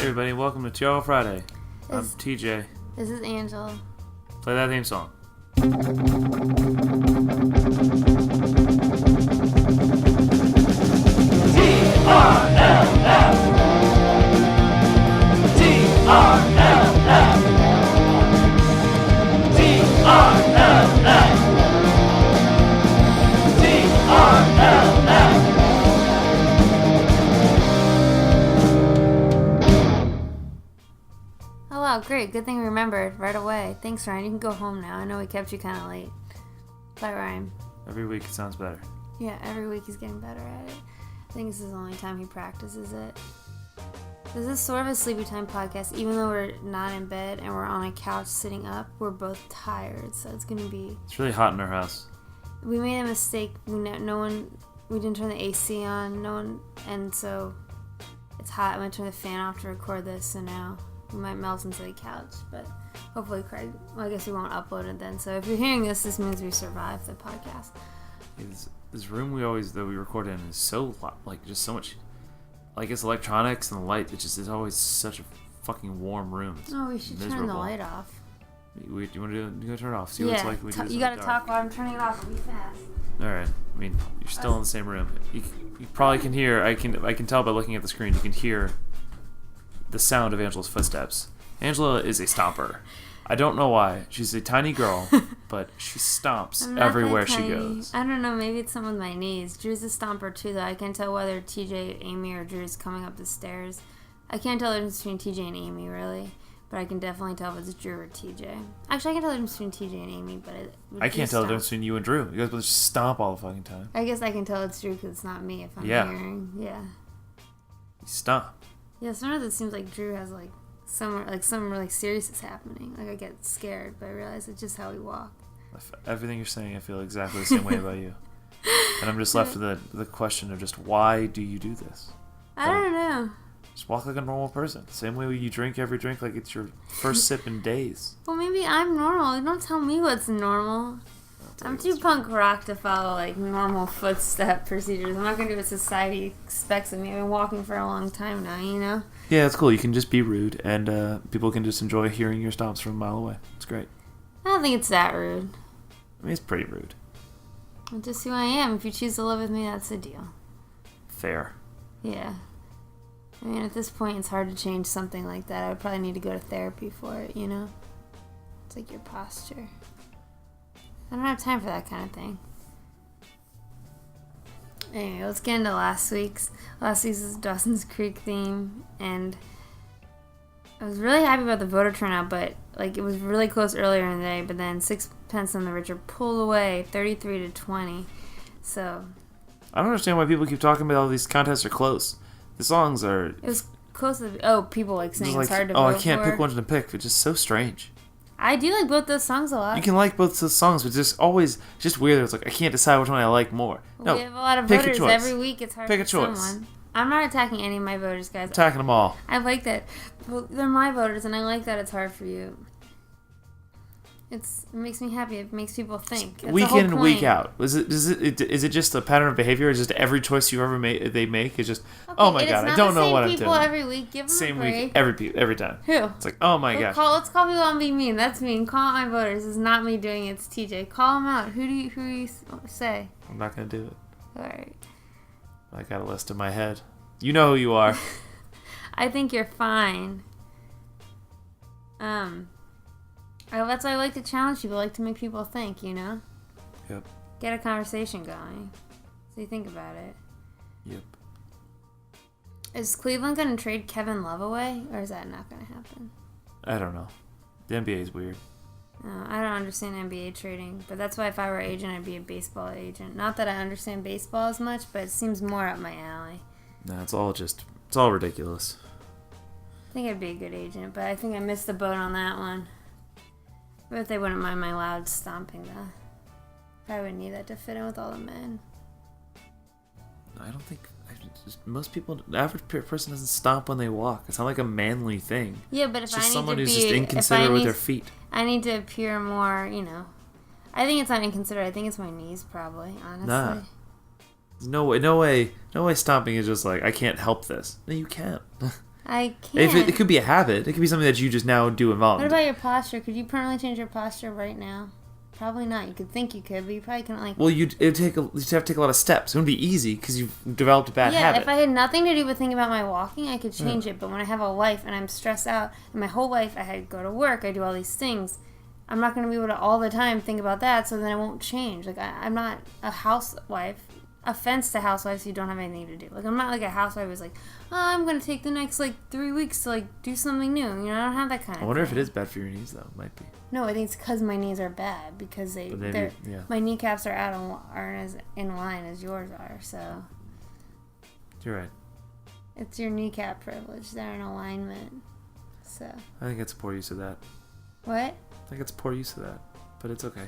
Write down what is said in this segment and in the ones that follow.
everybody, welcome to TRL Friday. I'm TJ. This is Angela. Play that theme song. Oh wow, great. Good thing we remembered right away. Thanks, Ryan. You can go home now. I know we kept you kind of late. Bye, Ryan. Every week it sounds better. Yeah, every week he's getting better at it. I think this is the only time he practices it. This is sort of a sleepy time podcast. Even though we're not in bed and we're on a couch sitting up, we're both tired, so it's going to be... It's really hot in our house. We made a mistake. We didn't turn the AC on. And so it's hot. I'm going to turn the fan off to record this, so now we might melt into the couch, but hopefully Craig, I guess we won't upload it then. So if you're hearing this means we survived the podcast. This room we record in is so, just so much, it's electronics and the light. It just is always such a fucking warm room. It's we should turn the light off. You want to do it? You gotta turn it off. See what it's like. You gotta talk while I'm turning it off. It'll be fast. All right. I mean, you're still in the same room. You probably can hear. I can tell by looking at the screen. You can hear the sound of Angela's footsteps. Angela is a stomper. I don't know why. She's a tiny girl, but she stomps everywhere she goes. I don't know. Maybe it's something with my knees. Drew's a stomper too, though. I can't tell whether TJ, Amy, or Drew's coming up the stairs. I can't tell the difference between TJ and Amy, really. But I can definitely tell if it's Drew or TJ. Actually, I can tell the difference between TJ and Amy, but I can't tell the difference between you and Drew. You guys both just stomp all the fucking time. I guess I can tell it's Drew because it's not me if I'm hearing. Yeah. You stomp. Yeah, sometimes it seems like Drew has something really serious is happening. I get scared, but I realize it's just how we walk. Everything you're saying, I feel exactly the same way about you. And I'm just left with the question of just why do you do this? I don't know. Just walk like a normal person. Same way you drink every drink like it's your first sip in days. Well, maybe I'm normal. Don't tell me what's normal. I'm too punk rock to follow normal footstep procedures. I'm not going to do what society expects of me. I've been walking for a long time now, you know? Yeah, it's cool. You can just be rude, and people can just enjoy hearing your stomps from a mile away. It's great. I don't think it's that rude. I mean, it's pretty rude. It's just who I am. If you choose to live with me, that's the deal. Fair. Yeah. I mean, at this point, it's hard to change something like that. I would probably need to go to therapy for it, you know? It's like your posture. I don't have time for that kind of thing. Anyway, let's get into last week's. Last week's is Dawson's Creek theme, and I was really happy about the voter turnout, but it was really close earlier in the day, but then Sixpence None the Richer pulled away 33-20. So I don't understand why people keep talking about all these contests are close. The songs are... It was close to... people saying it's hard to vote I can't pick one to pick. It's just so strange. I do like both those songs a lot. You can like both those songs, but it's just weird. It's I can't decide which one I like more. No, we have a lot of voters every week. It's hard to pick someone. I'm not attacking any of my voters, guys. I'm attacking them all. I like that. Well, they're my voters, and I like that it's hard for you. It makes me happy. It makes people think. That's week in and week out. Is it just a pattern of behavior? Or just every choice you ever they make is just oh my god, I don't know what I'm doing. Same people every week. Give them same a break. Week every time. Who? It's oh my gosh. Let's call people out and be mean. That's mean. Call out my voters. It's not me doing it. It's TJ. Call them out. Who do you say? I'm not gonna do it. All right. I got a list in my head. You know who you are. I think you're fine. That's why I like to challenge people. I like to make people think, you know? Yep. Get a conversation going. So you think about it. Yep. Is Cleveland going to trade Kevin Love away? Or is that not going to happen? I don't know. The NBA is weird. I don't understand NBA trading. But that's why if I were an agent, I'd be a baseball agent. Not that I understand baseball as much, but it seems more up my alley. No, it's all ridiculous. I think I'd be a good agent, but I think I missed the boat on that one. But they wouldn't mind my loud stomping, though. I would need that to fit in with all the men. I don't think... most people... The average person doesn't stomp when they walk. It's not like a manly thing. Yeah, but it's just someone who's just inconsiderate with their feet. I need to appear more, you know... I think it's not inconsiderate. I think it's my knees, probably, honestly. Nah. No way stomping is just I can't help this. No, you can't. I can't. It could be a habit. It could be something that you just now do involved. What about your posture? Could you permanently change your posture right now? Probably not. You could think you could, but you probably couldn't, like... Well, you'd have to take a lot of steps. It wouldn't be easy because you've developed a bad habit. Yeah, if I had nothing to do but think about my walking, I could change it. But when I have a life and I'm stressed out, and my whole life I had to go to work, I do all these things, I'm not going to be able to all the time think about that, so then it won't change. Like, I'm not a housewife. Offense to housewives who don't have anything to do. Like, I'm not like a housewife who's like, oh, I'm going to take the next, 3 weeks to, do something new. You know, I don't have that kind of I wonder thing. if it is bad for your knees, though. It might be. No, I think it's because my knees are bad. Because my kneecaps aren't as in line as yours are, so. You're right. It's your kneecap privilege. They're in alignment, so. I think it's poor use of that. What? I think it's poor use of that, but it's okay.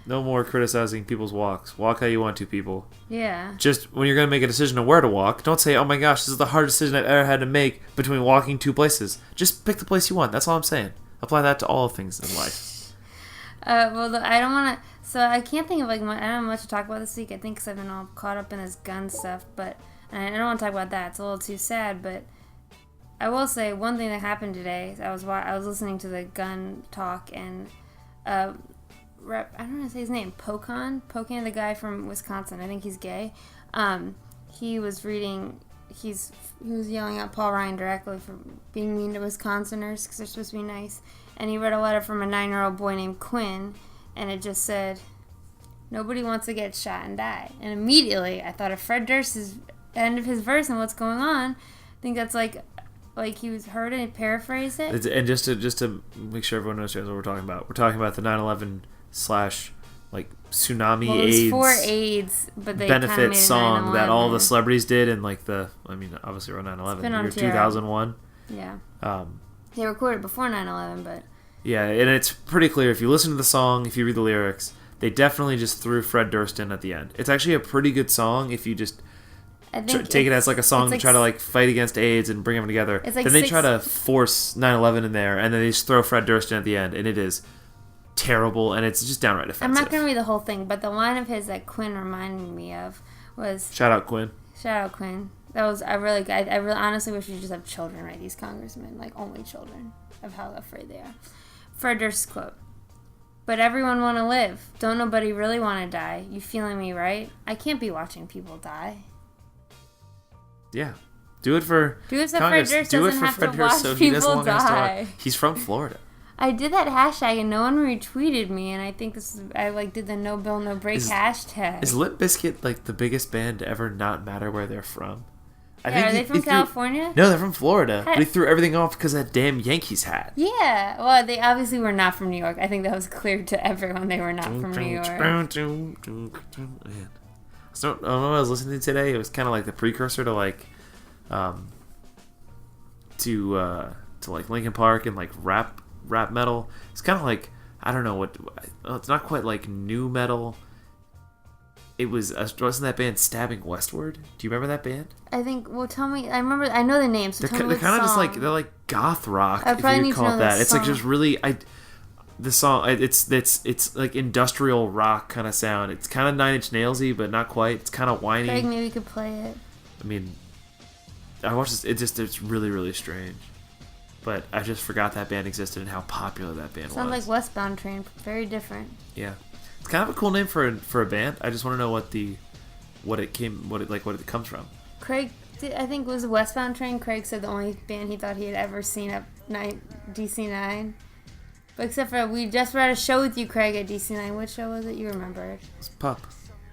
No more criticizing people's walks. Walk how you want to, people. Yeah. Just when you're going to make a decision on where to walk, don't say, oh my gosh, this is the hardest decision I've ever had to make between walking 2 places. Just pick the place you want. That's all I'm saying. Apply that to all things in life. Well, I don't want to... So I can't think of, I don't have much to talk about this week, I think, because I've been all caught up in this gun stuff, but... And I don't want to talk about that. It's a little too sad, but... I will say, one thing that happened today, I was listening to the gun talk, and... I don't know how to say his name. Pocan, the guy from Wisconsin. I think he's gay. He was reading. He was yelling at Paul Ryan directly for being mean to Wisconsiners because they're supposed to be nice. And he read a letter from a 9-year-old boy named Quinn, and it just said, "Nobody wants to get shot and die." And immediately, I thought of Fred Durst's end of his verse and what's going on. I think that's like he was heard and he paraphrased it. And just to make sure everyone understands what we're talking about, we're talking about the 9/11 / tsunami AIDS for AIDS, but they benefit made song that all the celebrities did in obviously around 9/11, year 2001. Yeah. They recorded before 9/11, but yeah, and it's pretty clear if you listen to the song, if you read the lyrics, they definitely just threw Fred Durst in at the end. It's actually a pretty good song if you just take it as a song to try to fight against AIDS and bring them together. Then they try to force 9/11 in there, and then they just throw Fred Durst in at the end, and it is terrible, and it's just downright offensive. I'm not going to read the whole thing, but the line of his that Quinn reminded me of was... Shout out Quinn. That was... I really honestly wish we just have children write these congressmen, only children, of how afraid they are. Fred Durst's quote, "But everyone want to live. Don't nobody really want to die. You feeling me, right? I can't be watching people die." Yeah. Do it for Fred Durst doesn't have to watch people die. He's from Florida. I did that hashtag and no one retweeted me, and I think I did the no bill, no break hashtag. Is Limp Bizkit the biggest band to ever not matter where they're from? Are they from California? No, they're from Florida. But he threw everything off because of that damn Yankees hat. Yeah, well, they obviously were not from New York. I think that was clear to everyone they were not from New York. So, what I was listening to today, it was kind of like the precursor to Linkin Park and rap metal. It's kind of I don't know what. It's not quite like new metal. It wasn't that band Stabbing Westward? Do you remember that band? I think. Well, tell me. I remember. I know the name. So tell me they're kind of just they're like goth rock. I if you call it that. It's song. just really the song. It's like industrial rock kind of sound. It's kind of 9 Inch Nails-y, but not quite. It's kind of whiny. Craig, maybe you could play it. I mean, I watched this. It's really really strange. But I just forgot that band existed and how popular that band was. Sounds like Westbound Train. Very different. Yeah, it's kind of a cool name for a band. I just want to know what it comes from. Craig, I think it was Westbound Train. Craig said the only band he thought he had ever seen at DC9. But except for we just read a show with you, Craig, at DC9. What show was it? You remembered? It was Pup.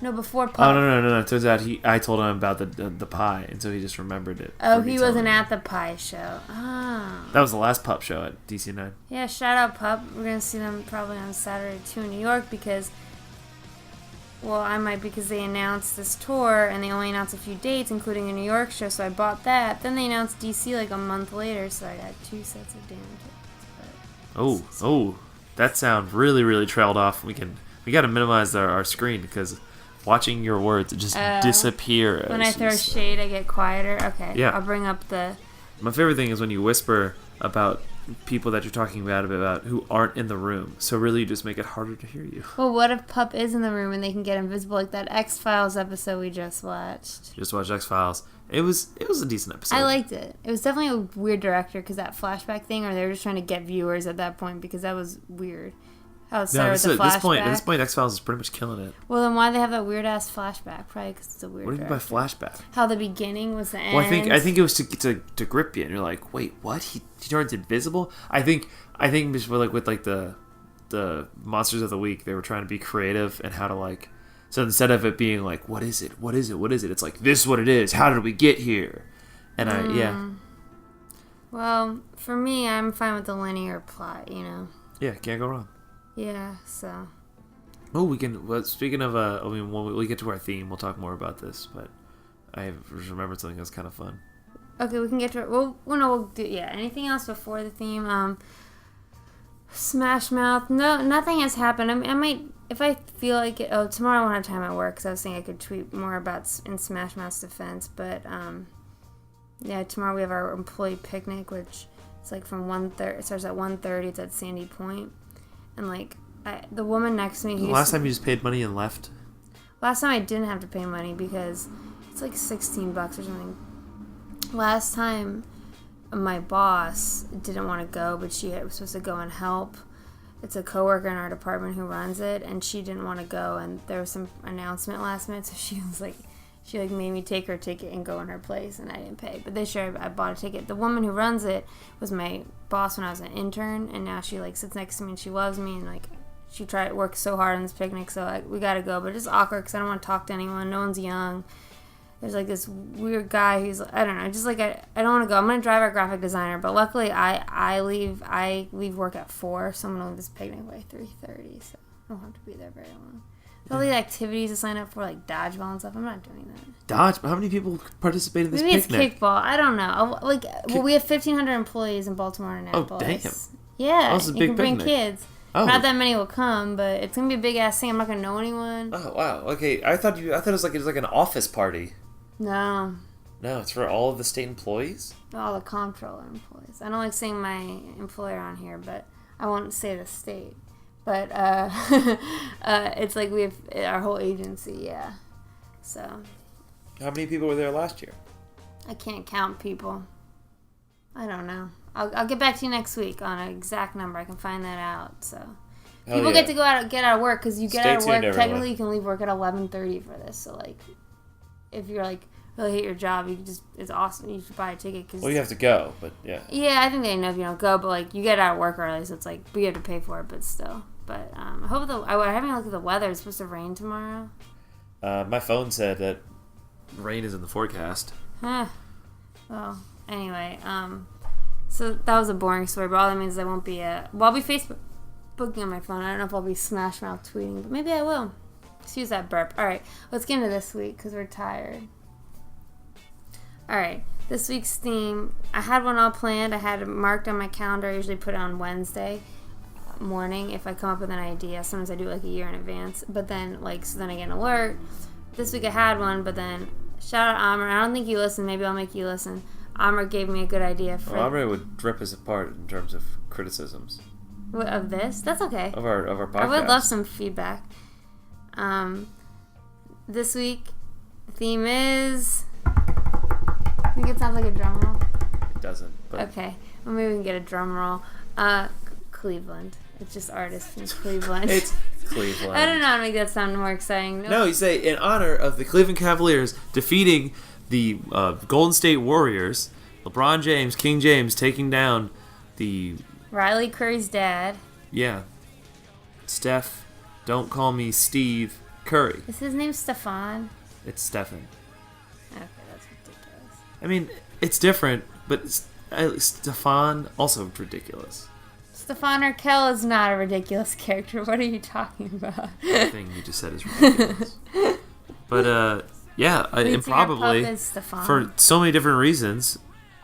No, before Pup. Oh, no. It turns out I told him about the pie, and so he just remembered it. Oh, he wasn't at the pie show. Oh. That was the last Pup show at DC9. Yeah, shout out Pup. We're going to see them probably on Saturday, too, in New York because... Well, I might because they announced this tour, and they only announced a few dates, including a New York show, so I bought that. Then they announced DC a month later, so I got 2 sets of damn tickets. Oh, that sound really, really trailed off. We got to minimize our screen because... Watching your words just disappear. When I throw shade, I get quieter. Okay. Yeah. I'll bring up the... My favorite thing is when you whisper about people that you're talking about who aren't in the room. So really, you just make it harder to hear you. Well, what if Pup is in the room and they can get invisible, like that X-Files episode we just watched? Just watch X-Files. It was a decent episode. I liked it. It was definitely a weird director because that flashback thing, or they were just trying to get viewers at that point because that was weird. How it started with the flashback. At this point, X-Files is pretty much killing it. Well, then why'd they have that weird-ass flashback? Probably because it's a weird What do you mean by flashback? How the beginning was the end. Well, I think it was to grip you, and you're like, wait, what? He turns invisible? I think just with the monsters of the week, they were trying to be creative and how to like. So instead of it being like, what is it? What is it? What is it? It's like, this is what it is. How did we get here? And yeah. Well, for me, I'm fine with the linear plot, you know. Yeah, can't go wrong. Yeah, so. Oh, we can. Well, speaking of, when we get to our theme, we'll talk more about this. But I remembered something that was kind of fun. Okay, we can get to it. We'll do. Yeah, anything else before the theme? Smash Mouth. No, nothing has happened. I might, if I feel like it. Oh, tomorrow I won't have time at work, because I was thinking I could tweet more about in Smash Mouth's defense. But yeah, tomorrow we have our employee picnic, which it's like from 1:30. It starts at 1:30. It's at Sandy Point. And, like, the woman next to me... Last time you just paid money and left? Last time I didn't have to pay money because it's like $16 or something. Last time, my boss didn't want to go, but she was supposed to go and help. It's a coworker in our department who runs it, and she didn't want to go, and there was some announcement last minute, so she made me take her ticket and go in her place, and I didn't pay. But this year I bought a ticket. The woman who runs it was my boss when I was an intern, and now she like sits next to me and she loves me, and like she tried to work so hard on this picnic, so we gotta go. But it's awkward because I don't want to talk to anyone. No one's young. There's like this weird guy who's, I don't know, just like I don't want to go. I'm gonna drive our graphic designer, but luckily I leave work at 4, so I'm gonna leave this picnic by 3:30, so I don't have to be there very long. All the activities to sign up for, like dodgeball and stuff. I'm not doing that. Dodgeball? How many people participate in this picnic? Maybe it's kickball. I don't know. We have 1,500 employees in Baltimore and Annapolis. Oh, damn. Yeah, it's a you big can bring picnic. kids. Oh. Not that many will come, but it's gonna be a big ass thing. I'm not gonna know anyone. Oh wow. Okay, I thought it was like an office party. No. No, it's for all of the state employees. All the comptroller employees. I don't like saying my employer on here, but I won't say the state. But it's like we have our whole agency, yeah. So. How many people were there last year? I can't count people. I don't know. I'll get back to you next week on an exact number. I can find that out. So people get to get out of work because you get out of work. Technically, you can leave work at 11:30 for this. So like, if you're like really hate your job, it's awesome. You should buy a ticket. Well, you have to go, but yeah. Yeah, I think they know if you don't go, but like you get out of work early, so it's like we have to pay for it, but still. But I hope I haven't looked at the weather. It's supposed to rain tomorrow. My phone said that rain is in the forecast. Huh. Well, anyway, so that was a boring story, but all that means I won't be I'll be Facebooking on my phone. I don't know if I'll be Smash Mouth tweeting, but maybe I will. Excuse that burp. All right, let's get into this week because we're tired. All right, this week's theme. I had one all planned. I had it marked on my calendar. I usually put it on Wednesday morning if I come up with an idea. Sometimes I do it like a year in advance, but then then I get an alert. This week I had one, but then shout out Amr. I don't think you listen. Maybe I'll make you listen. Amr gave me a good idea for Amr would rip us apart in terms of criticisms. What, of this? That's okay. Of our podcast. I would love some feedback. This week the theme is. I think it sounds like a drum roll. It doesn't. But okay. Well, maybe we can get a drum roll. Cleveland. It's just artists from Cleveland. It's Cleveland. I don't know how to make that sound more exciting. No, you say in honor of the Cleveland Cavaliers defeating the Golden State Warriors, LeBron James, King James, taking down the... Riley Curry's dad. Yeah. Steph, don't call me Steve Curry. Is his name Stefan? It's Stephen. Okay, that's ridiculous. I mean, it's different, but Stefan, also ridiculous. Stefan Urkel is not a ridiculous character. What are you talking about? The thing you just said is ridiculous. But, yeah, and probably, for so many different reasons,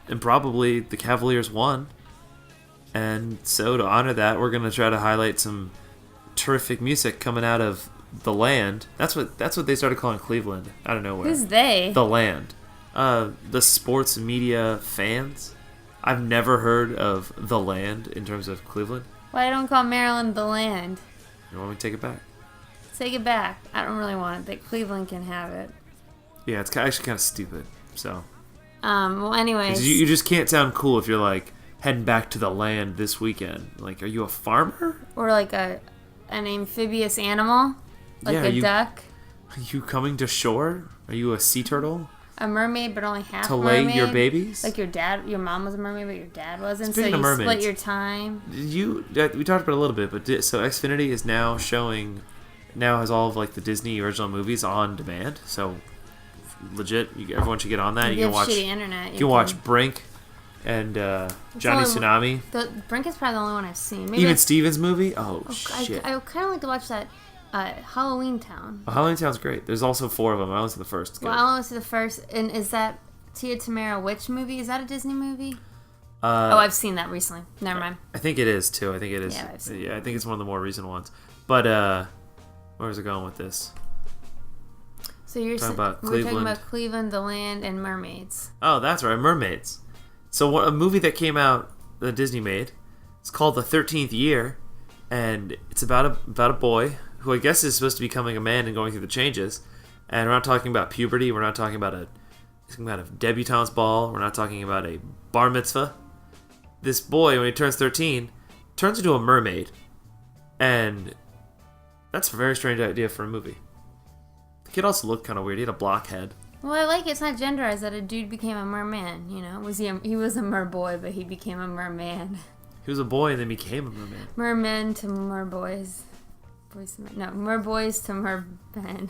and probably the Cavaliers won. And so to honor that, we're going to try to highlight some terrific music coming out of the land. That's what they started calling Cleveland out of nowhere. Who's they? The land. The sports media fans. I've never heard of the land in terms of Cleveland. Why don't call Maryland the land? You want me to take it back? Take it back. I don't really want it, but Cleveland can have it. Yeah, it's actually kind of stupid. So. Well, anyways. You just can't sound cool if you're like heading back to the land this weekend. Like, are you a farmer? Or like an amphibious animal, like a duck. Are you coming to shore? Are you a sea turtle? A mermaid, but only half to mermaid. lay your babies? Like your mom was a mermaid, but your dad wasn't. Speaking so of you mermaids, split your time. We talked about it a little bit, but so Xfinity is now has all of like the Disney original movies on demand. So legit, everyone should get on that. You can watch shitty internet. You can watch Brink and Johnny Tsunami. Brink is probably the only one I've seen. Maybe Even Steven's movie. Oh shit! I kind of like to watch that. Halloween Town. Well, Halloween Town's great. There's also 4 of them. I only see the first. Well, I only see the first. And is that Tia Tamera witch movie? Is that a Disney movie? I've seen that recently. Never mind. I think it is too. I think it is. Yeah, I've seen I think it's one of the more recent ones. But where was it going with this? So we're talking about Cleveland, the land, and mermaids. Oh, that's right, mermaids. So a movie that came out that Disney made. It's called The 13th Year, and it's about a boy who I guess is supposed to be becoming a man and going through the changes. And we're not talking about puberty. We're not talking about a debutante's ball. We're not talking about a bar mitzvah. This boy, when he turns 13, turns into a mermaid. And that's a very strange idea for a movie. The kid also looked kind of weird. He had a block head. Well, I like it's not genderized that a dude became a merman, you know? He was a mer-boy, but he became a merman. He was a boy and then became a merman. Mermen to mer-boys. Mer-boys to mer-men.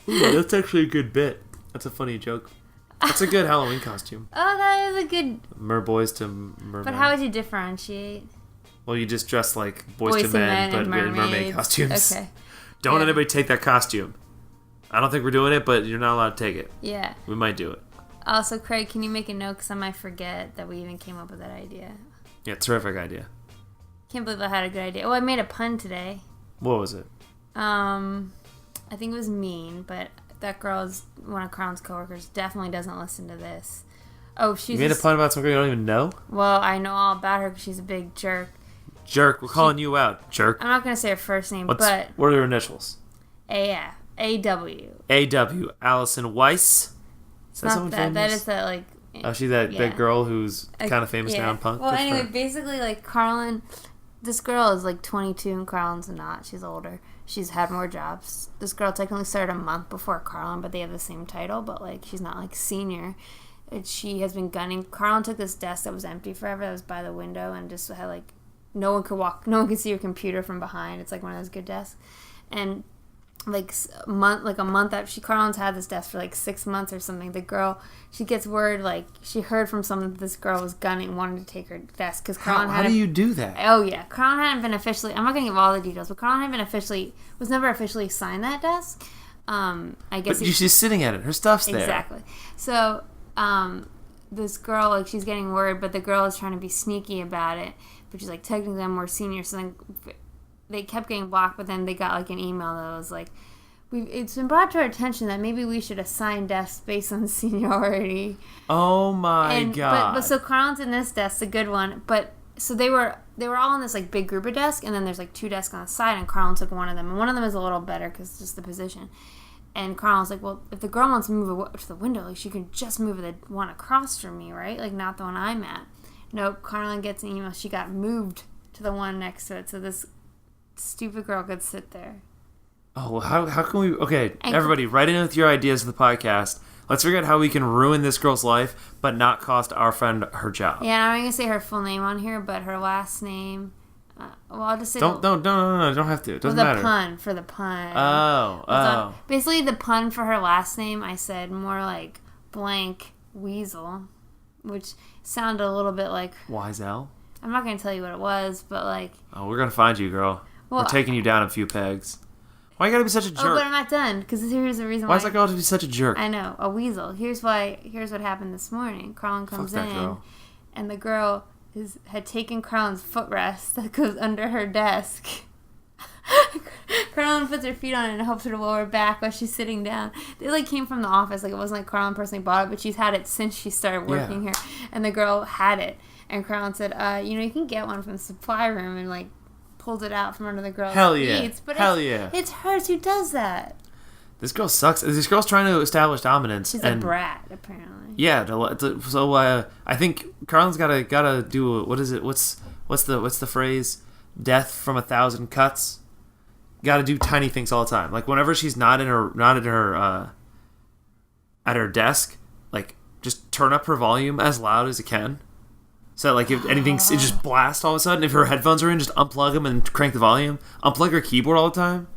Ooh, that's actually a good bit. That's a funny joke. That's a good Halloween costume. Oh, that is a good... Mer-boys to mer-men. But how would you differentiate? Well, you just dress like boys to men, but with mermaid costumes. Okay. Don't anybody take that costume. I don't think we're doing it, but you're not allowed to take it. Yeah. We might do it. Also, Craig, can you make a note? Because I might forget that we even came up with that idea. Yeah, terrific idea. Can't believe I had a good idea. Oh, I made a pun today. What was it? I think it was mean, but that girl is one of Crown's coworkers. Definitely doesn't listen to this. Oh, she's... You made a pun about something you don't even know? Well, I know all about her because she's a big jerk. Jerk. We're calling you out, jerk. I'm not going to say her first name, but... What are her initials? AF. AW. AW. Allison Weiss? Is that someone famous? That is that, like... Oh, she's that girl who's kind of famous now in punk? Well, anyway, basically, like, Carlin... This girl is, like, 22 and Carlin's not. She's older. She's had more jobs. This girl technically started a month before Carlin, but they have the same title, but, like, she's not, like, senior. And she has been gunning... Carlin took this desk that was empty forever, that was by the window, and just had, like... No one could see your computer from behind. It's, like, one of those good desks. And... a month after Carlin's had this desk for like 6 months or something, the girl, she gets word, like, she heard from someone that this girl was gunning, wanted to take her desk, because Carlin How do you do that? Oh yeah, Carlin hadn't been officially, I'm not going to give all the details, but Carlin was never officially assigned that desk. I guess but she's sitting at it, her stuff's there. Exactly. So, this girl, like, she's getting word, but the girl is trying to be sneaky about it, but she's like, technically I'm more senior, so then they kept getting blocked, but then they got, like, an email that was like, it's been brought to our attention that maybe we should assign desks based on seniority. Oh my god. But so Carlin's in this desk, the good one, but so they were all in this, like, big group of desks, and then there's, like, 2 desks on the side, and Carlin took one of them, and one of them is a little better because it's just the position. And Carlin's like, well, if the girl wants to move to the window, like, she can just move the one across from me, right? Like, not the one I'm at. Nope, Carlin gets an email. She got moved to the one next to it, so this stupid girl could sit there. Oh, well, how can we... Okay, everybody, write in with your ideas for the podcast. Let's figure out how we can ruin this girl's life, but not cost our friend her job. Yeah, I'm going to say her full name on here, but her last name... well, I'll just say... No, don't have to. It doesn't matter. For the pun. Oh. Basically, the pun for her last name, I said more like blank weasel, which sounded a little bit like... Wiesel? I'm not going to tell you what it was, but like... Oh, we're going to find you, girl. Well, we're taking you down a few pegs. Why you gotta be such a jerk? Oh, but I'm not done, because here's the reason why. Why is that girl to be such a jerk? I know, a weasel. Here's what happened this morning. Carlin comes in, and the girl had taken Carlin's footrest that goes under her desk. Carlin puts her feet on it and helps her to lower back while she's sitting down. They, like, came from the office. Like, it wasn't like Carlin personally bought it, but she's had it since she started working here. And the girl had it. And Carlin said, you can get one from the supply room, and like pulled it out from under the girl's Hell yeah. feet. But yeah. It's hers who does that. This girl sucks. This girl's trying to establish dominance. She's a brat, apparently. Yeah. So I think Carlin's gotta do what is it? What's the phrase? Death from 1,000 cuts. Got to do tiny things all the time. Like whenever she's not at her desk, like just turn up her volume as loud as it can. So like if anything, it just blasts all of a sudden. If her headphones are in, just unplug them and crank the volume. Unplug her keyboard all the time.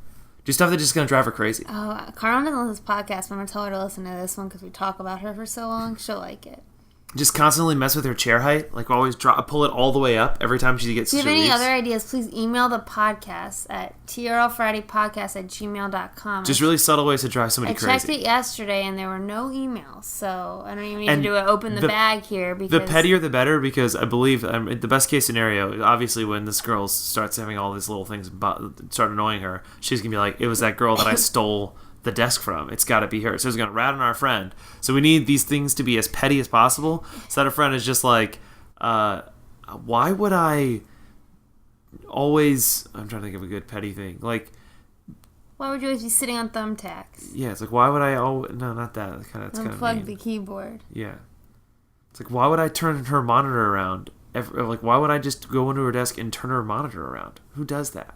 Do stuff that's just gonna drive her crazy. Oh, Carlin doesn't listen to this podcast, but I'm gonna tell her to listen to this one because we talk about her for so long. She'll like it. Just constantly mess with her chair height. Like always pull it all the way up every time she gets. If you have any other ideas, please email the podcast at trlfridaypodcast@gmail.com. Just really subtle ways to drive somebody crazy. I checked it yesterday and there were no emails, so I don't even need to do it. Open the bag here because the pettier the better. Because I believe the best case scenario, obviously, when this girl starts having all these little things start annoying her, she's gonna be like, "It was that girl that I stole the desk from. It's got to be her." So it's going to rat on our friend. So we need these things to be as petty as possible so that our friend is just like, why would I always... I'm trying to think of a good petty thing. Like, why would you always be sitting on thumbtacks? Yeah, it's like, why would I always... No, not that. It's kind of unplug the keyboard. Yeah. It's like, why would I turn her monitor around? Like, why would I just go into her desk and turn her monitor around? Who does that?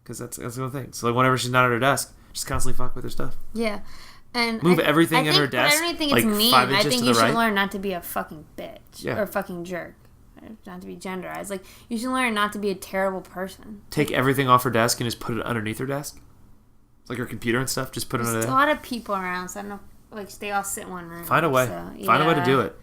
Because that's the thing. So like, whenever she's not at her desk, just constantly fuck with her stuff. Yeah. And move everything in her desk. I don't think it's like mean. 5 I inches think to you the should right. learn not to be a fucking bitch or a fucking jerk. Not to be genderized. Like, you should learn not to be a terrible person. Take everything off her desk and just put it underneath her desk. It's like her computer and stuff. Just put it under there. There's a lot of people around, so I don't know. Like, they all sit in one room. Find a way. So, yeah. Find a way to do it.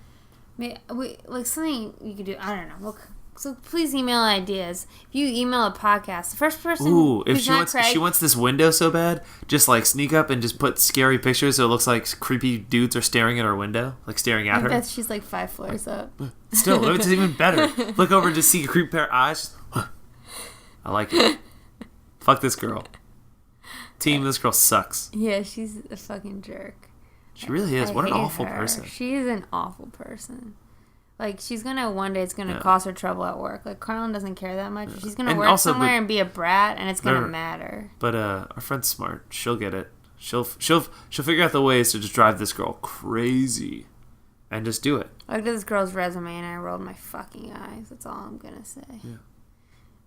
Like something you could do. I don't know. So please email ideas. If you email a podcast, the first person if she wants this window so bad, just like sneak up and just put scary pictures so it looks like creepy dudes are staring at her window, like staring at her. I bet she's like 5 floors up. Still, it's even better. Look over to see a creepy pair of eyes. I like it. Fuck this girl. Team, this girl sucks. Yeah, she's a fucking jerk. She really is. What an awful person. She is an awful person. Like, she's gonna, one day it's gonna cause her trouble at work. Like, Carlin doesn't care that much. She's gonna work somewhere and be a brat, and it's gonna matter. But our friend's smart. She'll get it. She'll figure out the ways to just drive this girl crazy, and just do it. I looked at this girl's resume and I rolled my fucking eyes. That's all I'm gonna say. Yeah.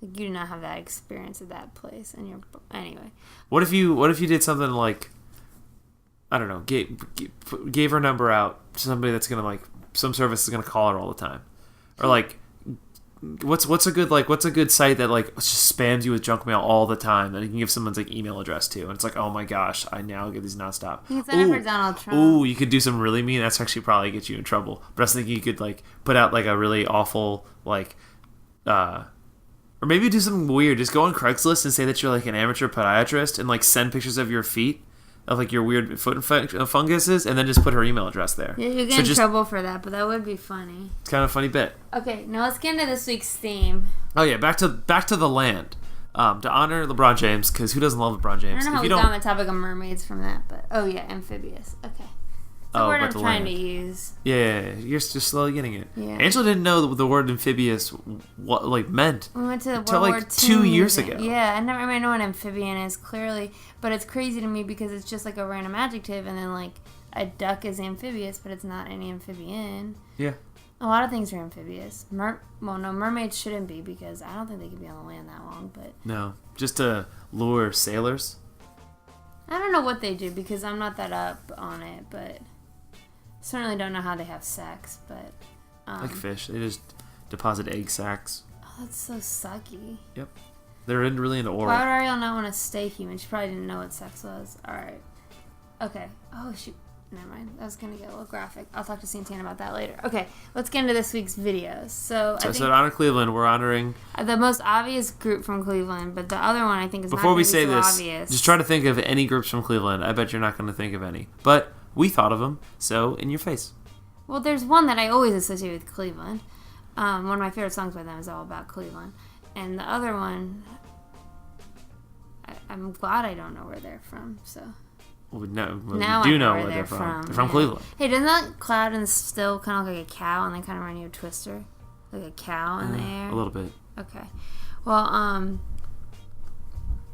Like, you do not have that experience at that place, and anyway. What if you did something like, I don't know, gave her number out to somebody that's gonna like. Some service is gonna call her all the time, or like, what's a good site that like just spams you with junk mail all the time that you can give someone's like email address to, and it's like, oh my gosh, I now get these nonstop. You can sign up for Donald Trump. Ooh, you could do something really mean. That's actually probably get you in trouble. But I was thinking you could like put out like a really awful like, or maybe do something weird. Just go on Craigslist and say that you're like an amateur podiatrist and like send pictures of your feet. Of like your weird foot funguses, and then just put her email address there. Yeah, you get in trouble for that, but that would be funny. It's kind of a funny bit. Okay, now let's get into this week's theme. Oh yeah, back to the land. To honor LeBron James, because who doesn't love LeBron James? I don't know how we got on the topic of mermaids from that, but amphibious. Okay. It's the word I'm trying to use. Yeah, you're just slowly getting it. Yeah. Angela didn't know the word amphibious what like meant. We went to until World like War II 2 years ago. Yeah, I never know what amphibian is clearly, but it's crazy to me because it's just like a random adjective, and then like a duck is amphibious, but it's not any amphibian. Yeah. A lot of things are amphibious. Mermaids shouldn't be because I don't think they could be on the land that long. But no, just to lure sailors. I don't know what they do because I'm not that up on it, but. Certainly don't know how they have sex, but... like fish. They just deposit egg sacs. Oh, that's so sucky. Yep. They're really into oral. Why would Ariel not want to stay human? She probably didn't know what sex was. Alright. Okay. Oh, shoot. Never mind. That was going to get a little graphic. I'll talk to Santana about that later. Okay. Let's get into this week's videos. So honor Cleveland. We're honoring... the most obvious group from Cleveland, but the other one I think is Before not we so say this, obvious. Just try to think of any groups from Cleveland. I bet you're not going to think of any. But... we thought of them, so in your face. Well, there's one that I always associate with Cleveland. One of my favorite songs by them is all about Cleveland. And the other one, I'm glad I don't know where they're from, so... we do know where they're from. They're from Cleveland. Hey, doesn't that cloud and still kind of look like a cow and then kind of remind you of Twister? Like a cow in the air? A little bit. Okay. Well,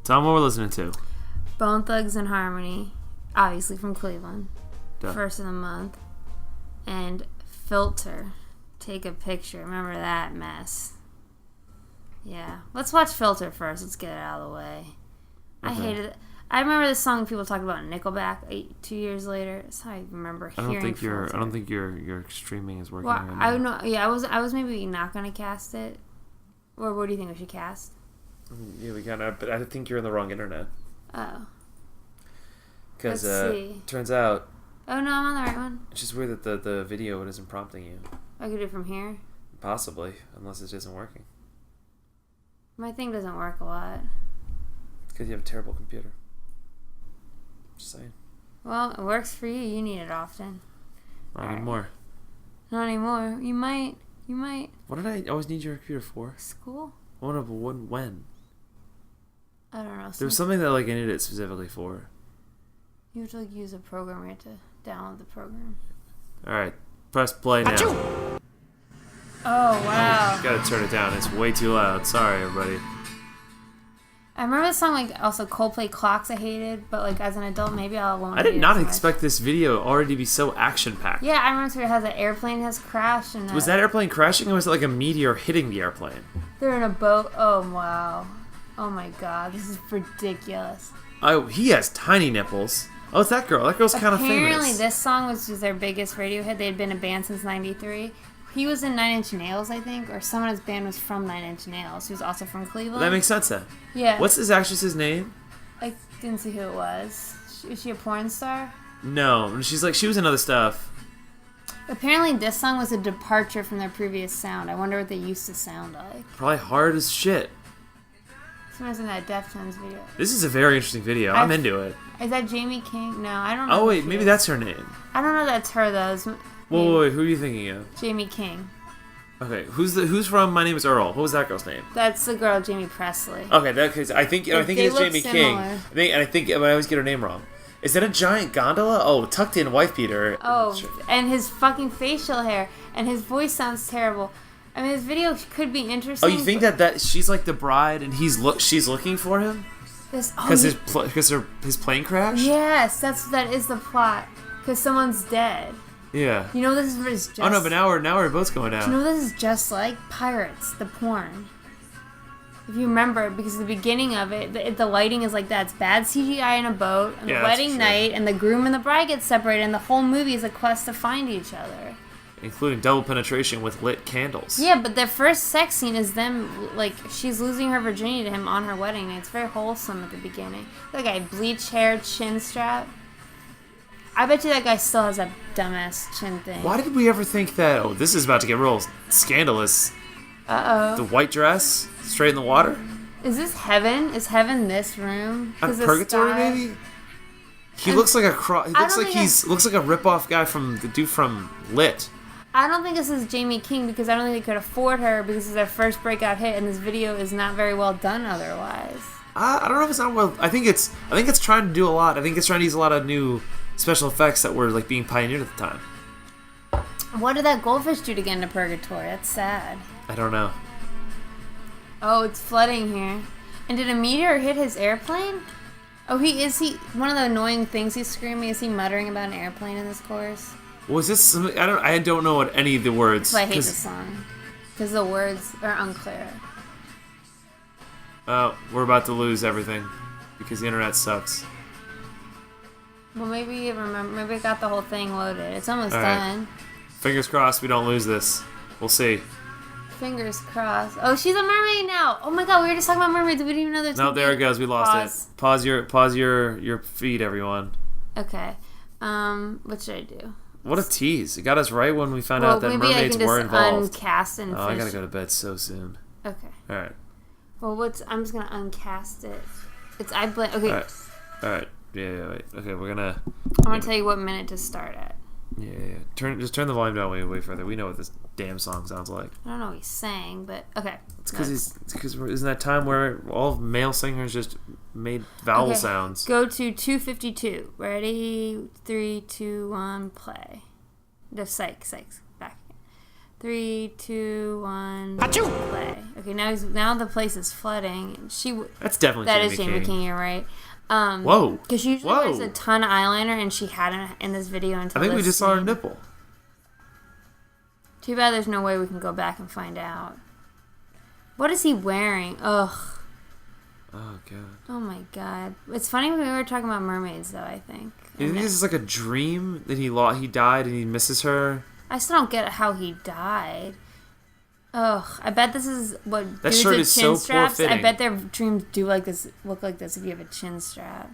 Tell them what we're listening to. Bone Thugs and Harmony, obviously from Cleveland. Duh. First of the month. And Filter, Take a Picture. Remember that mess. Yeah. Let's watch Filter first. Let's get it out of the way. Okay. I hated it. I remember this song people talked about Nickelback 2 years later. That's how I remember hearing Filter. I don't think your streaming is working. Well, right I now. know. Yeah, I was maybe not gonna cast it. Or what do you think we should cast? Yeah, we kind of. But I think you're in the wrong internet. Oh. Because Let's see. turns out. Oh no, I'm on the right one. It's just weird that the video isn't prompting you. I could do it from here. Possibly, unless it isn't working. My thing doesn't work a lot. It's because you have a terrible computer. Just saying. Well, it works for you. You need it often. Not anymore. Not anymore. You might. What did I always need your computer for? School? When? I don't know. There was something that like I needed it specifically for. You have to like, use a program. You have to download the program. All right, press play now. Achoo! Oh wow! Gotta turn it down. It's way too loud. Sorry, everybody. I remember the song like also Coldplay Clocks I hated, but like as an adult maybe I won't. I did not hate it expect this video already to be so action packed. Yeah, I remember it has an airplane has crashed and Was that airplane crashing or was it like a meteor hitting the airplane? they're in a boat. Oh wow! Oh my god, this is ridiculous. Oh, he has tiny nipples. Oh, it's that girl. That girl's kind of famous. Apparently, this song was just their biggest radio hit. They had been a band since '93. He was in 9 Inch Nails, I think, or someone in his band was from 9 Inch Nails. He was also from Cleveland. That makes sense then. Yeah. What's this actress's name? I didn't see who it was. Is she a porn star? No, she was in other stuff. Apparently, this song was a departure from their previous sound. I wonder what they used to sound like. Probably hard as shit. Someone's in that Deftones video. This is a very interesting video. I'm into it. Is that Jamie King? No, I don't know. Oh wait, maybe that's her name. I don't know that's her though. It's Wait, who are you thinking of? Jamie King. Okay, who's from My Name Is Earl? What was that girl's name? That's the girl, Jamie Presley. Okay, because I think it's Jamie King. I think I always get her name wrong. Is that a giant gondola? Oh, tucked in wife beater. Oh, and his fucking facial hair and his voice sounds terrible. I mean, this video could be interesting. Oh, you think that she's like the bride and she's looking for him? Because his plane crashed? Yes, that is the plot. Because someone's dead. Yeah. You know this is just. Oh no, but now our boat's going out. You know this is just like Pirates, the porn. If you remember, because the beginning of it, the lighting is like that. It's bad CGI in a boat, and the wedding night, and the groom and the bride get separated, and the whole movie is a quest to find each other. Including double penetration with lit candles. Yeah, but the first sex scene is them, like, she's losing her virginity to him on her wedding night. It's very wholesome at the beginning. That guy, bleach hair, chin strap. I bet you that guy still has that dumbass chin thing. Why did we ever think that, oh, this is about to get real scandalous? Uh-oh. The white dress, straight in the water? Is this heaven? Is heaven this room? Purgatory, maybe? He looks like a looks like a rip-off guy from the dude from Lit. I don't think this is Jamie King because I don't think they could afford her because it's their first breakout hit and this video is not very well done otherwise. I don't know if it's not well. I think it's trying to do a lot. I think it's trying to use a lot of new special effects that were like being pioneered at the time. What did that goldfish do to get into purgatory? That's sad. I don't know. Oh, it's flooding here. And did a meteor hit his airplane? Oh, one of the annoying things he's screaming, is he muttering about an airplane in this chorus? Was this something? I don't know what any of the words. That's why I hate this song. Because the words are unclear. We're about to lose everything because the internet sucks. Well, maybe I got the whole thing loaded. It's almost All right. done. Fingers crossed we don't lose this. We'll see. Fingers crossed. Oh, she's a mermaid now. Oh my god, we were just talking about mermaids. We didn't even know there's. No, there it goes. We lost it. Pause your feed, everyone. Okay. What should I do? What a tease! It got us right when we found out that mermaids were involved. Uncast and I gotta go to bed so soon. Okay. All right. Well, I'm just gonna uncast it. Okay. All right. Yeah. Wait. Okay, we're gonna. I'm gonna tell you what minute to start at. Yeah. Just turn the volume down way further. We know what this damn song sounds like. I don't know what he's saying, but okay. It's because isn't that time where all male singers just made vowel sounds? Go to 252. Ready? 3, 2, 1, play. The psych back. 3, 2, 1, play. Okay, now the place is flooding. That's definitely that Jamie is Jamie King. You're right. Whoa. Because she usually wears a ton of eyeliner, and she hadn't in this video until I think this we just saw her nipple. Too bad there's no way we can go back and find out. What is he wearing? Ugh. Oh, God. Oh, my God. It's funny when we were talking about mermaids, though, I think. You think this is like a dream that he died and he misses her? I still don't get how he died. Ugh. I bet this is what that dudes shirt with is chin so straps. poor-fitting. I bet their dreams do look like this if you have a chin strap.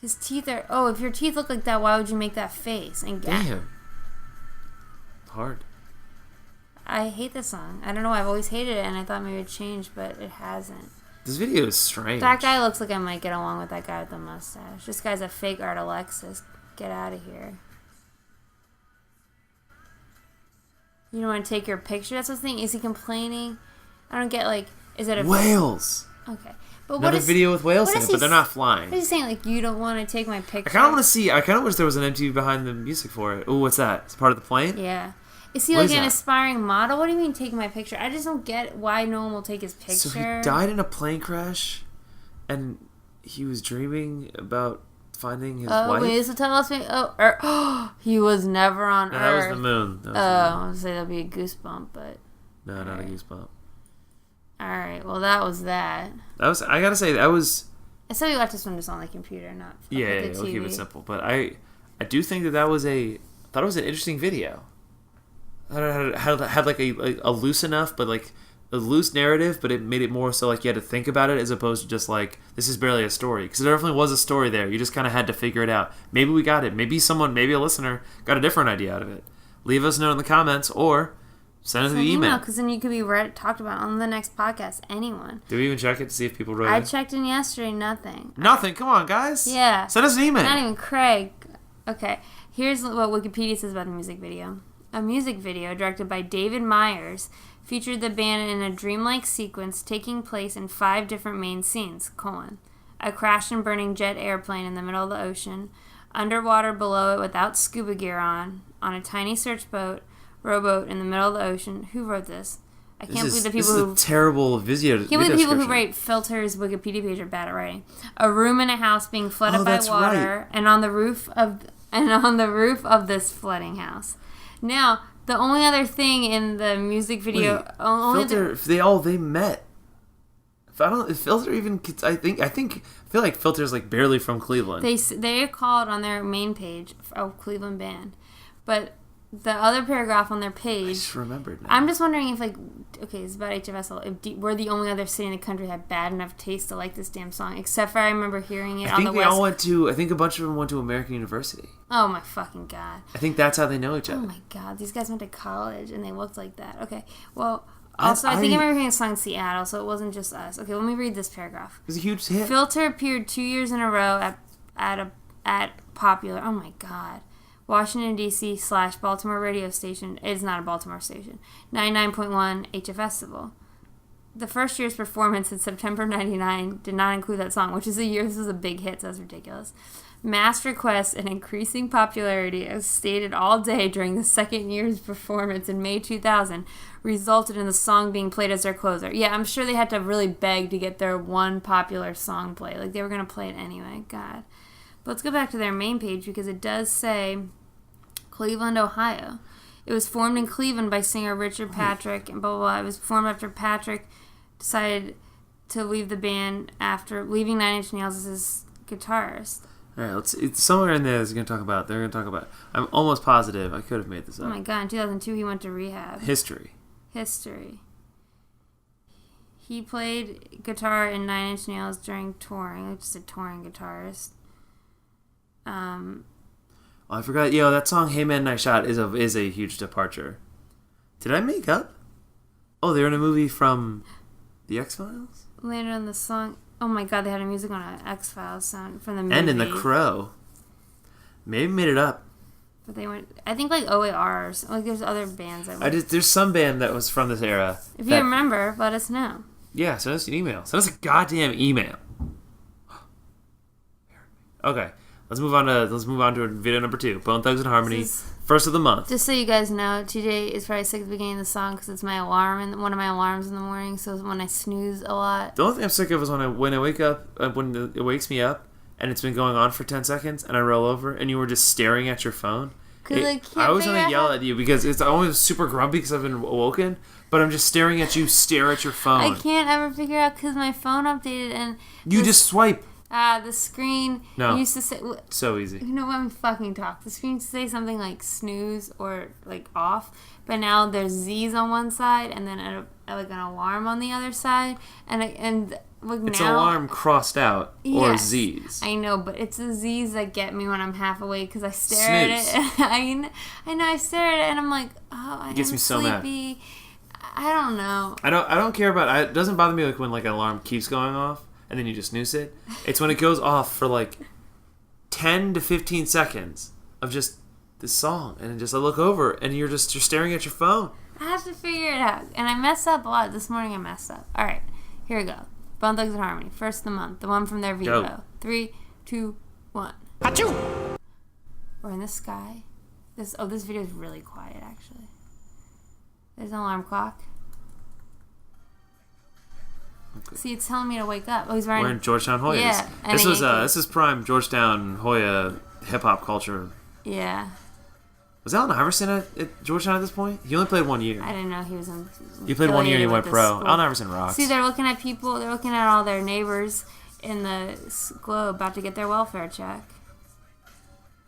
His teeth are... Oh, if your teeth look like that, why would you make that face? And Damn. Hard. I hate this song. I don't know. I've always hated it, and I thought maybe it'd change, but it hasn't. This video is strange. That guy looks like I might get along with that guy with the mustache. This guy's a fake Art Alexis. Get out of here. You don't want to take your picture? That's the thing. Is he complaining? I don't get, like, is it a... Whales. Okay. But Another video with whales in it, but they're not flying. What is he saying? Like, you don't want to take my picture? I kind of want to see... I kind of wish there was an MTV behind the music for it. Oh, what's that? It's part of the plane? Yeah. Is he like an aspiring model? What do you mean take my picture? I just don't get why no one will take his picture. So he died in a plane crash, and he was dreaming about finding his wife? Wait, so tell us... he was never on Earth. That was the moon. I was say that'd be a goosebump, but... No, not a goosebump. Alright, well that was that. I gotta say, that was... I said we watched this one just on the computer, not Yeah, we'll keep it simple. But I do think that was I thought it was an interesting video. I had like a loose enough, but like a loose narrative, but it made it more so like you had to think about it as opposed to just like, this is barely a story. Because there definitely was a story there. You just kind of had to figure it out. Maybe we got it. Maybe a listener got a different idea out of it. Leave us a note in the comments or send us an email. Because then you could be talked about on the next podcast. Anyone. Did we even check it to see if people wrote it? I checked in yesterday. Nothing. Nothing. Come on, guys. Yeah. Send us an email. Not even Craig. Okay. Here's what Wikipedia says about the music video. A music video directed by David Myers featured the band in a dreamlike sequence taking place in 5 different main scenes, a crashed and burning jet airplane in the middle of the ocean, underwater below it without scuba gear on a tiny rowboat in the middle of the ocean. Who wrote this? I can't believe the people who... This is a terrible video. I can't believe the people who write filters Wikipedia page are bad at writing. A room in a house being flooded by water, right. and on the roof of this flooding house. Now, the only other thing in the music video... they met. If Filter even... I feel like Filter's like barely from Cleveland. They called on their main page a Cleveland band. But the other paragraph on their page... I just remembered now. I'm just wondering if, like... Okay, it's about HFSL. If we're the only other city in the country that had bad enough taste to like this damn song. Except for I remember hearing it on the West... I think a bunch of them went to American University. Oh my fucking God. I think that's how they know each other. Oh my God. These guys went to college and they looked like that. Okay, well... Also, I think I remember hearing a song in Seattle, so it wasn't just us. Okay, let me read this paragraph. It was a huge hit. Filter appeared 2 years in a row at Popular. Oh my God. Washington, D.C. / Baltimore radio station. It is not a Baltimore station. 99.1 HF Festival. The first year's performance in September 99 did not include that song, which is the year this was a big hit, so that's ridiculous. Mass requests and increasing popularity, as stated all day during the second year's performance in May 2000, resulted in the song being played as their closer. Yeah, I'm sure they had to really beg to get their one popular song played. Like, they were going to play it anyway. God. But let's go back to their main page, because it does say Cleveland, Ohio. It was formed in Cleveland by singer Richard Patrick, and blah, blah, blah. It was formed after Patrick decided to leave the band after leaving Nine Inch Nails as his guitarist. All right, it's somewhere in there they're going to talk about. I'm almost positive. I could have made this up. Oh my God, in 2002 he went to rehab. History. He played guitar in Nine Inch Nails during touring. Like just a touring guitarist. I forgot. That song "Hey Man, Nice Shot" is a huge departure. Did I make up? Oh, they were in a movie from the X-Files. Landed on the song. Oh my God, they had a music on an X-Files sound from the movie. And in The Crow. Maybe made it up. But they went, I think like OARs. Like there's other bands that went. There's some band that was from this era. If you remember, let us know. Yeah, send us an email. Send us a goddamn email. Okay, let's move on to video number 2. Bone Thugs and Harmony First of the month. Just so you guys know, TJ is probably sick of the beginning of the song because it's my alarm and one of my alarms in the morning. So when I snooze a lot. The only thing I'm sick of is when I wake up, when it wakes me up, and it's been going on for 10 seconds, and I roll over, and you were just staring at your phone. I always want to yell at you because it's always super grumpy because I've been awoken, but I'm just staring at you, stare at your phone. I can't ever figure out because my phone updated and... You just swipe. The screen used to say... So easy. You know what? I'm fucking talk. The screen used to say something like snooze or like off, but now there's Z's on one side and then like an alarm on the other side, and like it's now, alarm crossed out or Z's. I know, but it's the Z's that get me when I'm half awake because I stare at it. I know I stare at it and I'm like, oh, I gets me so sleepy. Mad. I don't know. I don't care about it. It doesn't bother me like when like an alarm keeps going off and then you just snooze it. It's when it goes off for like 10 to 15 seconds of just this song and I look over and you're staring at your phone. I have to figure it out, and I mess up a lot. This morning I messed up. All right, here we go. Bone Thugs and Harmony, first of the month, the one from their Vivo. Go. 3, 2, 1. Achoo! We're in the sky. This video is really quiet, actually. There's an alarm clock. Okay. See, it's telling me to wake up. Oh, he's wearing... We're in Georgetown Hoyas. Yeah. This is prime Georgetown Hoya hip-hop culture. Yeah. Was Allen Iverson at Georgetown at this point? He only played 1 year. I didn't know he was in... He played 1 year and he went pro. Allen Iverson rocks. See, they're looking at people, they're looking at all their neighbors in the globe about to get their welfare check.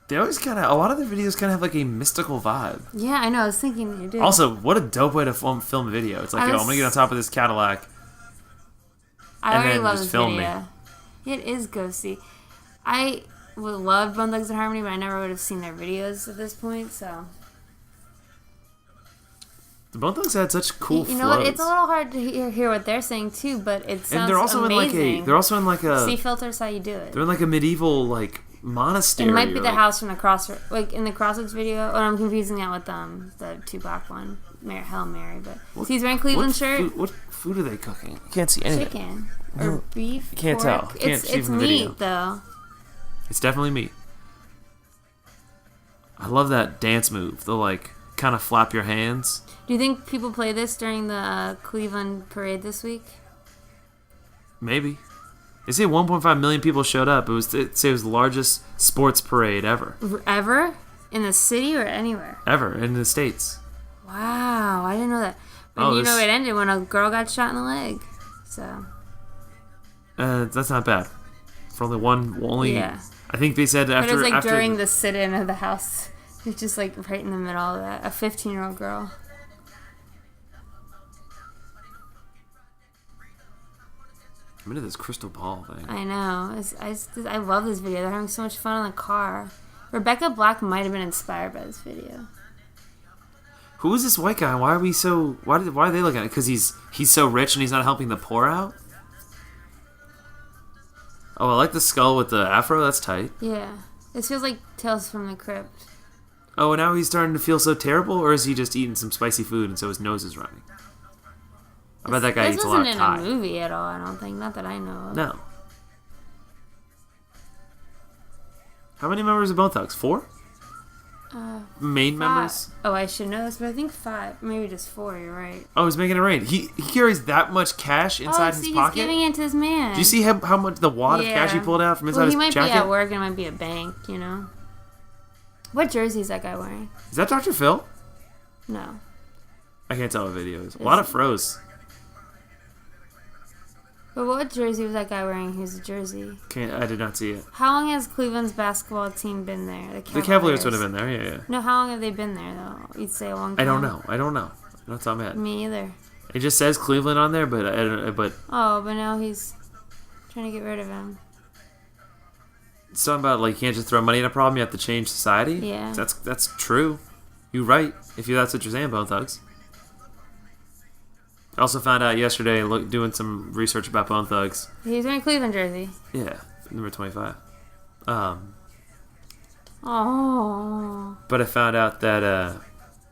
They always a lot of their videos kind of have like a mystical vibe. Yeah, I know. I was thinking you did. Also, what a dope way to film a video. It's like, I'm going to get on top of this Cadillac. I already love this video. It is ghosty. I would love Bone Thugs and Harmony, but I never would have seen their videos at this point, so... The Bone Thugs had such cool flows. You know what? It's a little hard to hear what they're saying, too, but it sounds they're also amazing. They're also in like a... See, filters how you do it. They're in like a medieval, like, monastery. It might be the house from the Crossroads, like in the Crossroads video, or I'm confusing that with the Tupac one, Hail Mary, but... See, he's wearing Cleveland shirt. What food are they cooking? You can't see anything. Chicken. Or beef. You can't pork. tell. You can't see it's from the video. meat, though. It's definitely meat. I love that dance move. The like kind of flap your hands. Do you think people play this during the Cleveland parade this week? Maybe. They say 1.5 million people showed up. It was the largest sports parade ever. Ever? In the city or anywhere? Ever in the States. Wow, I didn't know that. But it ended when a girl got shot in the leg. So. That's not bad. For only. Yeah. I think they said after. But it was like during the sit-in of the house. It's just like right in the middle of that. A 15-year-old girl. I'm into this crystal ball thing. I know. I love this video. They're having so much fun in the car. Rebecca Black might have been inspired by this video. Who is this white guy? Why are we so? Why are they looking at it? Because he's so rich and he's not helping the poor out. Oh, I like the skull with the afro. That's tight. Yeah, this feels like Tales from the Crypt. Oh, and now he's starting to feel so terrible, or is he just eating some spicy food and so his nose is running? I bet that guy eats a lot of Thai. This isn't in a movie at all, I don't think. Not that I know of. No. How many members of Bone Thugs? 4? Main 5. members? Oh, I should know this, but I think 5. Maybe just 4, you're right. Oh, he's making it rain. He carries that much cash inside his pocket? He's giving it to his man. Do you see how much the wad of cash he pulled out from inside his jacket? He might be at work and it might be a bank, you know? What jersey is that guy wearing? Is that Dr. Phil? No. I can't tell what video it is. A lot of froze. But what jersey was that guy wearing? Here's a jersey. I did not see it. How long has Cleveland's basketball team been there? The Cavaliers would have been there, yeah. No, how long have they been there, though? You'd say a long time? I don't know. That's all I'm at. Me either. It just says Cleveland on there, but Oh, but now he's trying to get rid of him. It's talking about, like, you can't just throw money at a problem, you have to change society? Yeah. That's true. You're right, if that's what you're saying, Bone Thugs. I also found out yesterday, doing some research about Bone Thugs. He's wearing a Cleveland jersey. Yeah, number 25. Oh. But I found out that...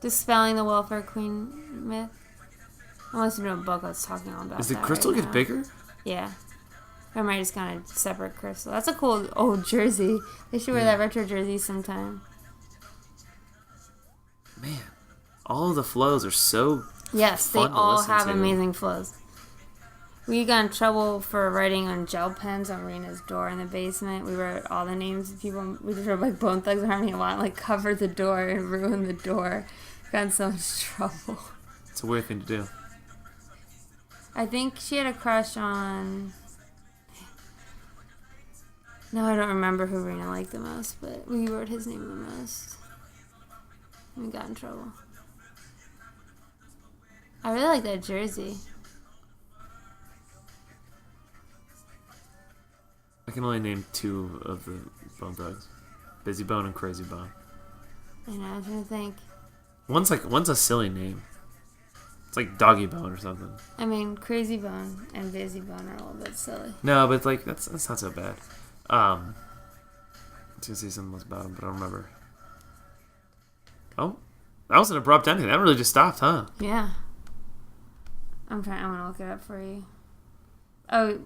Dispelling the welfare queen myth. I must have been a book I was talking about. Does the crystal get bigger? Yeah. Or am I just kind of separate crystal? That's a cool old jersey. They should wear that retro jersey sometime. Man, all of the flows are so Yes, they fun to all listen have to. amazing flows. We got in trouble for writing on gel pens on Rena's door in the basement. We wrote all the names of people. We just wrote like Bone Thugs and Harmony a lot, like covered the door and ruined the door. Got in so much trouble. It's a weird thing to do. I think she had a crush on... No, I don't remember who Rena liked the most, but we wrote his name the most. And we got in trouble. I really like that jersey. I can only name 2 of the Bone Thugs. Busy Bone and Crazy Bone. I know, I'm trying to think. One's a silly name. It's like Doggy Bone or something. I mean, Crazy Bone and Busy Bone are a little bit silly. No, but like that's not so bad. I was gonna say something else about him, but I don't remember. Oh, that was an abrupt ending. That really just stopped, huh? Yeah. I'm gonna look it up for you. Oh,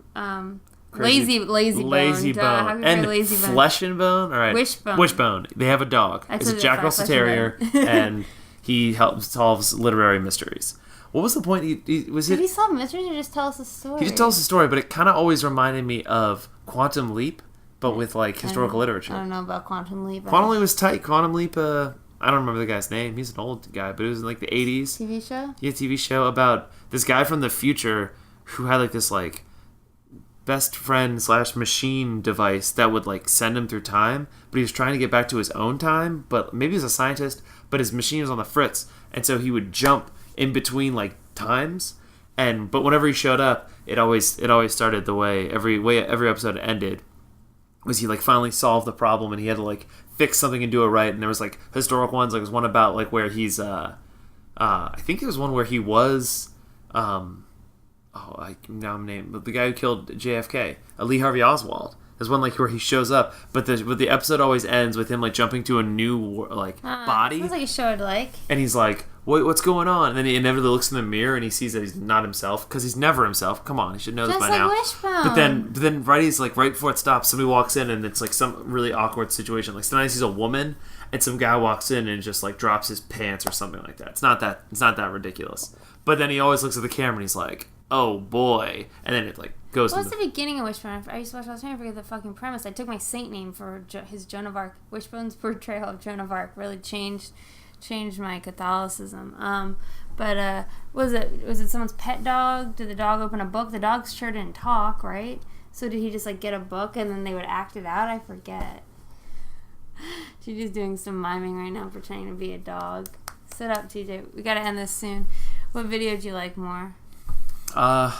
Crazy. Lazy Lazy Bone. Bone. How can And Lazy Bone? Flesh and Bone? All right. Wishbone. Wishbone. They have a dog. I It's told a you Jack about Russell Flesh and Terrier, Bone. and he helps solves literary mysteries. What was the point? Did he solve mysteries or just tell us a story? He just tells a story, but it kind of always reminded me of Quantum Leap, but with like historical literature. I don't know about Quantum Leap. Quantum Leap was tight. Quantum Leap, I don't remember the guy's name. He's an old guy, but it was in like the 80s. TV show? Yeah, TV show about this guy from the future who had like this like best friend / machine device that would like send him through time, but he was trying to get back to his own time, but maybe he's a scientist, but his machine was on the fritz, and so he would jump in between like times, but whenever he showed up, it always started the way every episode ended was he like finally solved the problem and he had to like fix something and do it right. And there was like historical ones, like there was one about like where he's I think it was one where he was I'm named, but the guy who killed JFK, Lee Harvey Oswald. There's one like where he shows up, but the episode always ends with him like jumping to a new body. Sounds like a show I'd like. And he's like, what's going on? And then he inevitably looks in the mirror and he sees that he's not himself, because he's never himself. Come on, he should know this Just by like now. Wishbone. But then right before it stops, somebody walks in and it's like some really awkward situation. Like sometimes he's a woman and some guy walks in and just like drops his pants or something like that. It's not that ridiculous. But then he always looks at the camera and he's like, oh boy, and then it like goes. What's the beginning of Wishbone? I used to watch. I was trying to forget the fucking premise. I took my saint name for his Joan of Arc. Wishbone's portrayal of Joan of Arc really changed my Catholicism. Was it someone's pet dog? Did the dog open a book? The dog sure didn't talk, right? So did he just like get a book and then they would act it out? I forget. She's just doing some miming right now, pretending to be a dog. Sit up, TJ. We gotta end this soon. What video do you like more? I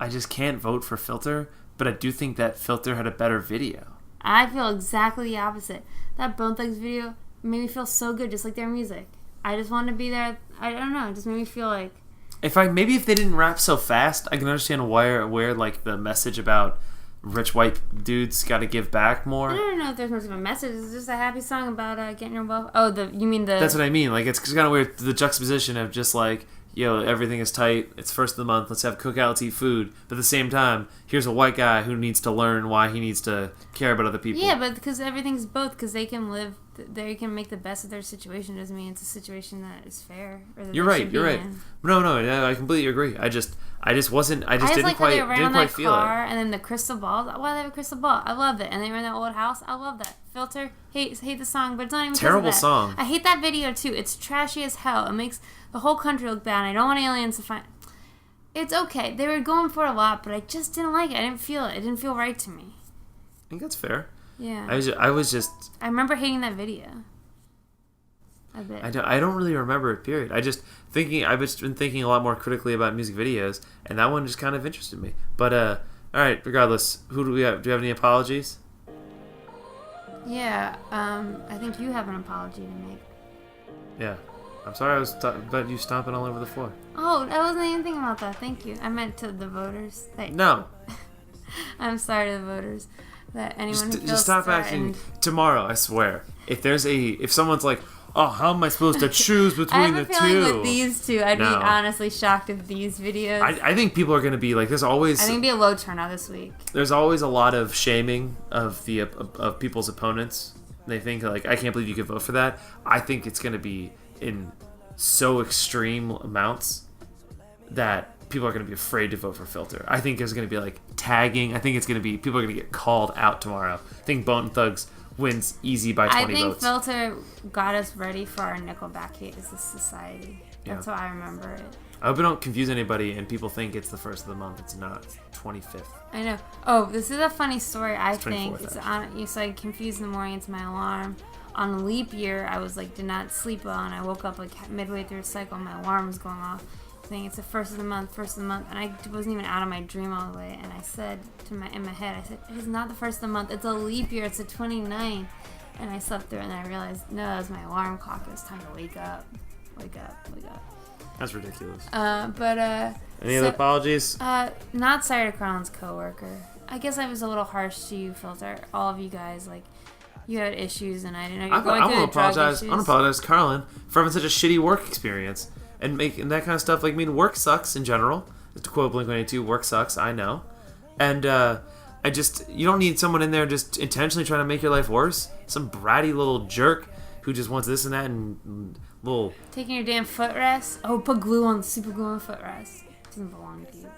just can't vote for Filter, but I do think that Filter had a better video. I feel exactly the opposite. That Bone Thugs video made me feel so good, just like their music. I just wanted to be there. I don't know. It just made me feel like... If they didn't rap so fast, I can understand where like the message about rich white dudes got to give back more. I don't know if there's much of a message. It's just a happy song about getting your wealth. Oh, you mean the... That's what I mean. Like, it's kind of weird, the juxtaposition of just like, yo, everything is tight, it's first of the month, let's have cookouts, eat food. But at the same time, here's a white guy who needs to learn why he needs to care about other people. Yeah, but because everything's both, because they can make the best of their situation doesn't mean it's a situation that is fair. Or that You're right. No, I completely agree. I just didn't like quite how they ran on that feel car, it. and then the crystal ball. Why do they have a crystal ball? I love it. And they were in that old house. I love that. Filter, hate the song, but it's not even Terrible because of that. song. I hate that video too. It's trashy as hell. It makes the whole country look bad. And I don't want aliens to find. It's okay. They were going for a lot, but I just didn't like it. I didn't feel it. It didn't feel right to me. I think that's fair. Yeah. I remember hating that video. A bit. I don't really remember it, period. I've just been thinking a lot more critically about music videos, and that one just kind of interested me. But, alright, regardless, who do we have? Do you have any apologies? Yeah, I think you have an apology to make. Yeah. I'm sorry I was about you stomping all over the floor. Oh, I wasn't even thinking about that. Thank you. I meant to the voters. No. I'm sorry to the voters. That anyone who feels just stop threatened. acting. Tomorrow, I swear. If someone's like, oh, how am I supposed to choose between the two? I have a feeling with these two, I'd be No. honestly shocked if these videos... I think people are going to be like, there's always... I think it'd be a low turnout this week. There's always a lot of shaming of people's opponents. they think like, I can't believe you could vote for that. I think it's going to be in so extreme amounts that people are going to be afraid to vote for filter. I think there's going to be like tagging. I think it's going to be, people are going to get called out tomorrow. I think Bone Thugs wins easy by 20 votes. I think filter got us ready for our Nickelback hate as a society. That's how I remember it. I hope we don't confuse anybody and people think it's the first of the month. It's not. It's 25th. I know. Oh, this is a funny story. I think it's on. You said confused in the morning. It's my alarm. On a leap year, I was like did not sleep well, and I woke up like midway through the cycle. My alarm was going off. Saying it's the first of the month, and I wasn't even out of my dream all the way. And I said in my head, I said it is not the first of the month. It's a leap year. It's the 29th. And I slept through it, and I realized no, that was my alarm clock. It was time to wake up. Wake up. That's ridiculous. Any other apologies? Not sorry to Carlin's coworker. I guess I was a little harsh to you, Filter. All of you guys, like, you had issues, and I didn't know you were going through the drug issues. I want to apologize to Carlin for having such a shitty work experience and making that kind of stuff. Like, I mean, work sucks in general. To quote Blink-182, work sucks. I know, and you don't need someone in there just intentionally trying to make your life worse. Some bratty little jerk who just wants this and that and little taking your damn footrest. Oh, put super glue on footrest. Doesn't belong to you.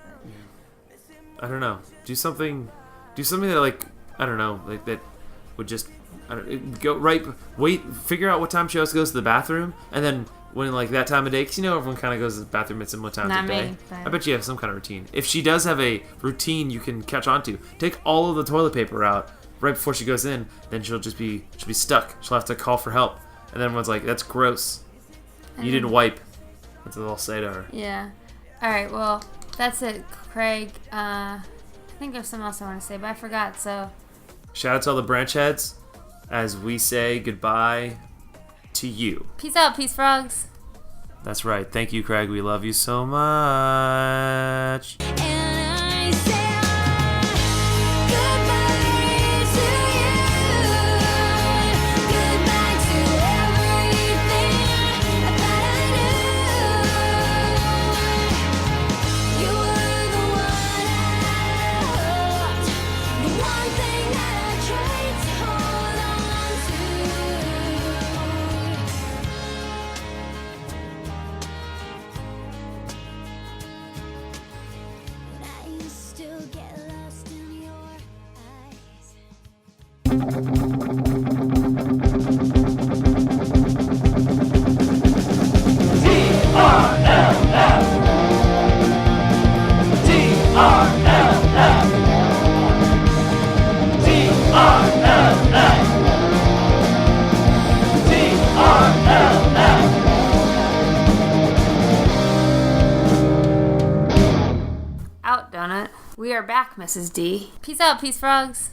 But I don't know. Do something that like I don't know, like that would just go right. Wait, figure out what time she goes to the bathroom, and then when like that time of day, because you know everyone kind of goes to the bathroom at similar times of day. I bet you have some kind of routine. If she does have a routine, you can catch on to. Take all of the toilet paper out right before she goes in, then she'll be stuck. She'll have to call for help, and then everyone's like, "That's gross. You didn't wipe." That's what they'll say to her. Yeah. All right. Well, that's it, Craig. I think there's something else I want to say, but I forgot. So. Shout out to all the branch heads as we say goodbye to you. Peace out, peace frogs. That's right. Thank you, Craig. We love you so much. Out, donut. We are back, Mrs. D. Peace out, peace frogs.